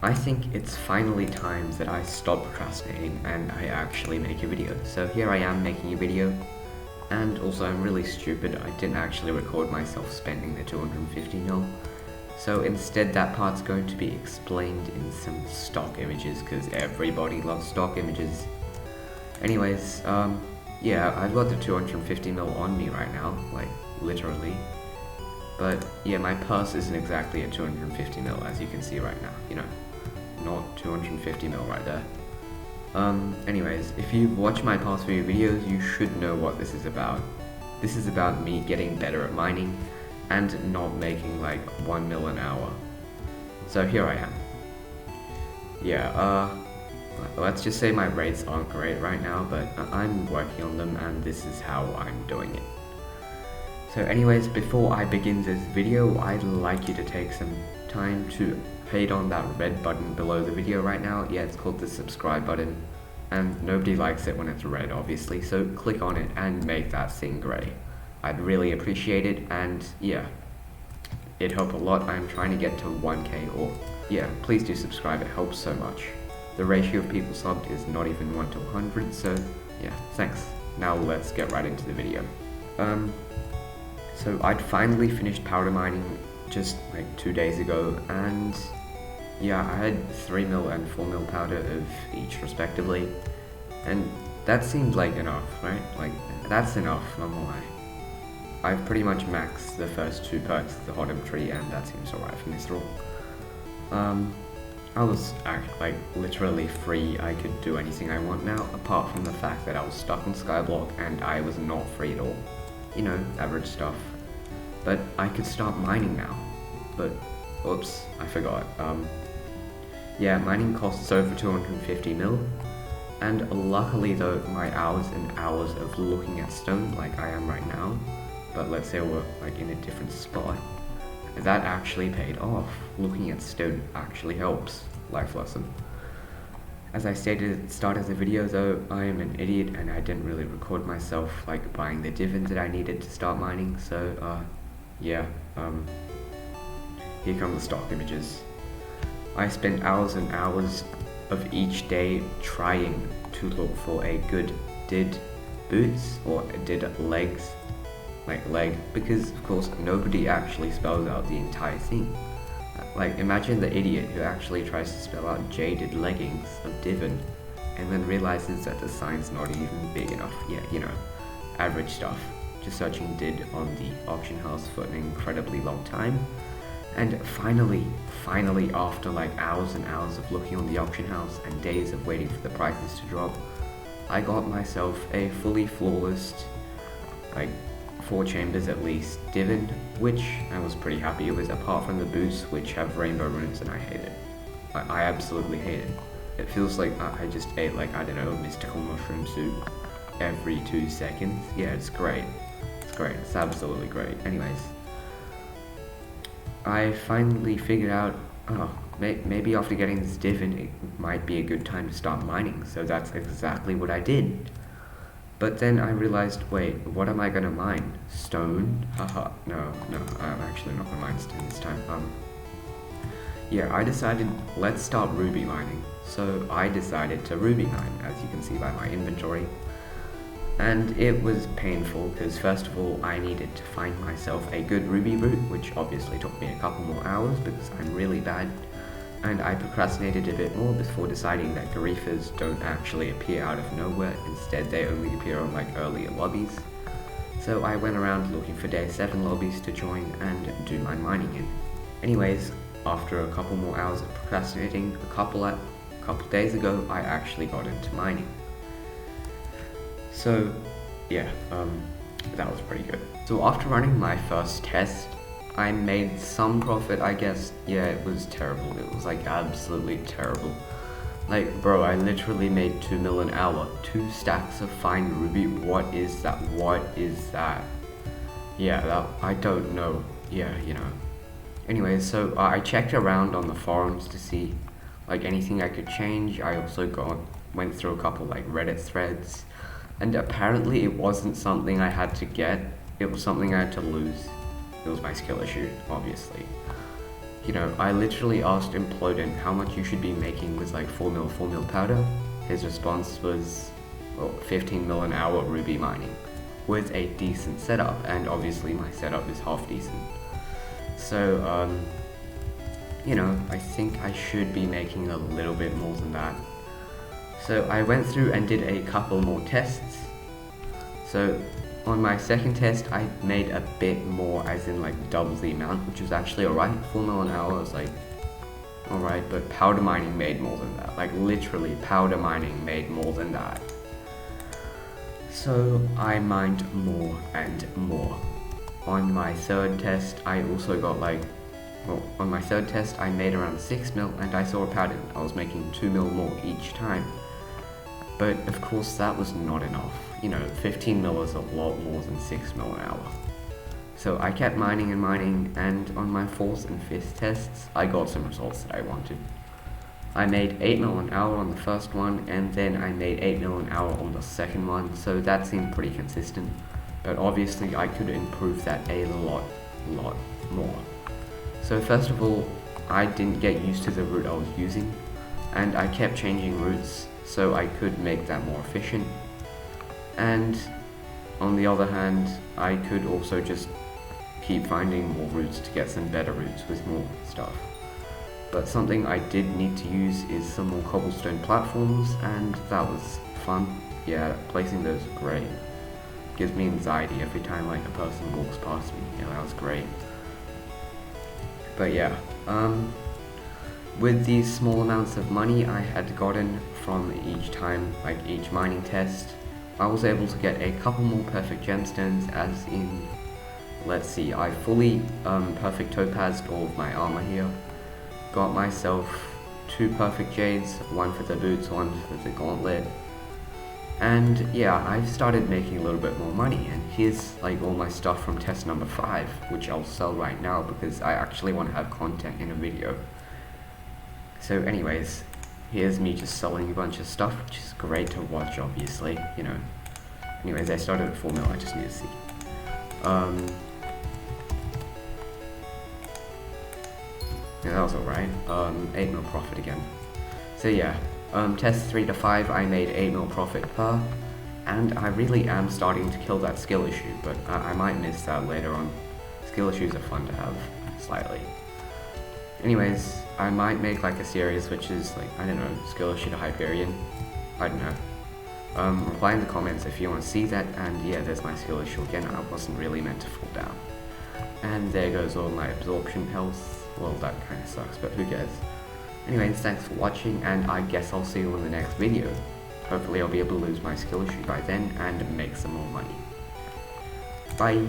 I think it's finally time that I stop procrastinating and I actually make a video. So here I am making a video, and also I'm really stupid, I didn't actually record myself spending the 250 mil. So instead that part's going to be explained in some stock images, because everybody loves stock images. Anyways, yeah, I've got the 250 mil on me right now, like literally. But yeah, my purse isn't exactly at 250 mil, as you can see right now, you know. Not 250 mil right there. Anyways, if you've watched my past few videos, you should know what this is about. This is about me getting better at mining and not making like 1 mil an hour. So here I am. Yeah, let's just say my rates aren't great right now, but I'm working on them and this is how I'm doing it. So anyways, before I begin this video, I'd like you to take some time to hit on that red button below the video right now. Yeah, it's called the subscribe button, and nobody likes it when it's red, obviously, so click on it and make that thing grey. I'd really appreciate it, and yeah, it'd help a lot. I'm trying to get to 1k, or yeah, please do subscribe, it helps so much. The ratio of people subbed is not even 1 to 100, so yeah, thanks. Now let's get right into the video. So I'd finally finished powder mining just like 2 days ago, and yeah, I had 3 mil and 4 mil powder of each respectively, and that seemed like enough, right? Like, that's enough, not gonna lie. I've pretty much maxed the first 2 perks of the Hodem tree, and that seems alright for this rule. I was like literally free. I could do anything I want now, apart from the fact that I was stuck on Skyblock and I was not free at all. You know, average stuff. But I could start mining now. But, oops, I forgot. Yeah, mining costs over 250 mil. And luckily though, my hours and hours of looking at stone like I am right now, but let's say we're like in a different spot, that actually paid off. Looking at stone actually helps. Life lesson. As I stated at the start of the video though, I am an idiot and I didn't really record myself like buying the Divan that I needed to start mining, so yeah, here come the stock images. I spent hours and hours of each day trying to look for a good did boots or did legs, like leg, because of course nobody actually spells out the entire thing. Like, imagine the idiot who actually tries to spell out jaded leggings of Divan and then realizes that the sign's not even big enough. Yeah, you know, average stuff. Just searching did on the auction house for an incredibly long time. And finally, after like hours and hours of looking on the auction house and days of waiting for the prices to drop, I got myself a fully flawless, like 4 chambers at least, Divan, which I was pretty happy with, apart from the boots which have rainbow runes and I hate it. I absolutely hate it. It feels like I just ate like, I don't know, mystical mushroom soup every 2 seconds. Yeah, it's great. It's great. It's absolutely great. Anyways, I finally figured out, oh, maybe after getting this Divan, it might be a good time to start mining, so that's exactly what I did. But then I realized, wait, what am I gonna mine? Stone? Haha, no, I'm actually not gonna mine stone this time. Yeah, I decided, let's start ruby mining. So I decided to ruby mine, as you can see by my inventory. And it was painful, because first of all, I needed to find myself a good ruby route, which obviously took me a couple more hours, because I'm really bad. And I procrastinated a bit more before deciding that Garifas don't actually appear out of nowhere, instead they only appear on like earlier lobbies. So I went around looking for day 7 lobbies to join and do my mining in. Anyways, after a couple more hours of procrastinating, a couple days ago, I actually got into mining. So yeah, that was pretty good. So after running my first test, I made some profit, I guess. Yeah, it was terrible. It was like absolutely terrible. Like, bro, I literally made 2 mil an hour. 2 stacks of fine ruby. What is that? What is that? Yeah, that, I don't know. Yeah, you know. Anyways, so I checked around on the forums to see like anything I could change. I also went through a couple like Reddit threads, and apparently it wasn't something I had to get. It was something I had to lose. It was my skill issue, obviously. you know, I literally asked Implodent how much you should be making with like 4 mil powder. His response was, well, 15 mil an hour ruby mining with a decent setup, and obviously my setup is half decent. So, you know, I think I should be making a little bit more than that. So I went through and did a couple more tests. So on my second test, I made a bit more, as in like double the amount, which was actually alright. 4 mil an hour was like alright, but powder mining made more than that. Like literally, powder mining made more than that. So I mined more and more. On my third test, I also got like, well, on my third test, I made around 6 mil, and I saw a pattern. I was making 2 mil more each time. But of course, that was not enough. You know, 15 mil is a lot more than 6 mil an hour. So I kept mining and mining, and on my fourth and fifth tests, I got some results that I wanted. I made 8 mil an hour on the first one, and then I made 8 mil an hour on the second one, so that seemed pretty consistent. But obviously I could improve that a lot more. So first of all, I didn't get used to the route I was using, and I kept changing routes so I could make that more efficient. And on the other hand, I could also just keep finding more routes to get some better routes with more stuff. But something I did need to use is some more cobblestone platforms, and that was fun. Yeah, placing those was great. Gives me anxiety every time like a person walks past me. Yeah, that was great. But yeah, with these small amounts of money I had gotten from each time, like each mining test, I was able to get a couple more perfect gemstones, as in, let's see, I fully perfect topazed all of my armor here, got myself 2 perfect jades, one for the boots, one for the gauntlet, and yeah, I've started making a little bit more money, and here's like all my stuff from test number 5, which I'll sell right now because I actually want to have content in a video. So anyways, here's me just selling a bunch of stuff, which is great to watch, obviously, you know. Anyways, I started at 4 mil, I just need to see. Yeah, that was alright. 8 mil profit again. So yeah, test 3 to 5, I made 8 mil profit per, and I really am starting to kill that skill issue, but I might miss that later on. Skill issues are fun to have, slightly. Anyways, I might make like a series which is like, I don't know, skill issue to Hyperion. I don't know. Reply in the comments if you want to see that, and yeah, there's my skill issue again. I wasn't really meant to fall down. And there goes all my absorption health. Well, that kind of sucks, but who cares? Anyways, thanks for watching, and I guess I'll see you in the next video. Hopefully I'll be able to lose my skill issue by then and make some more money. Bye!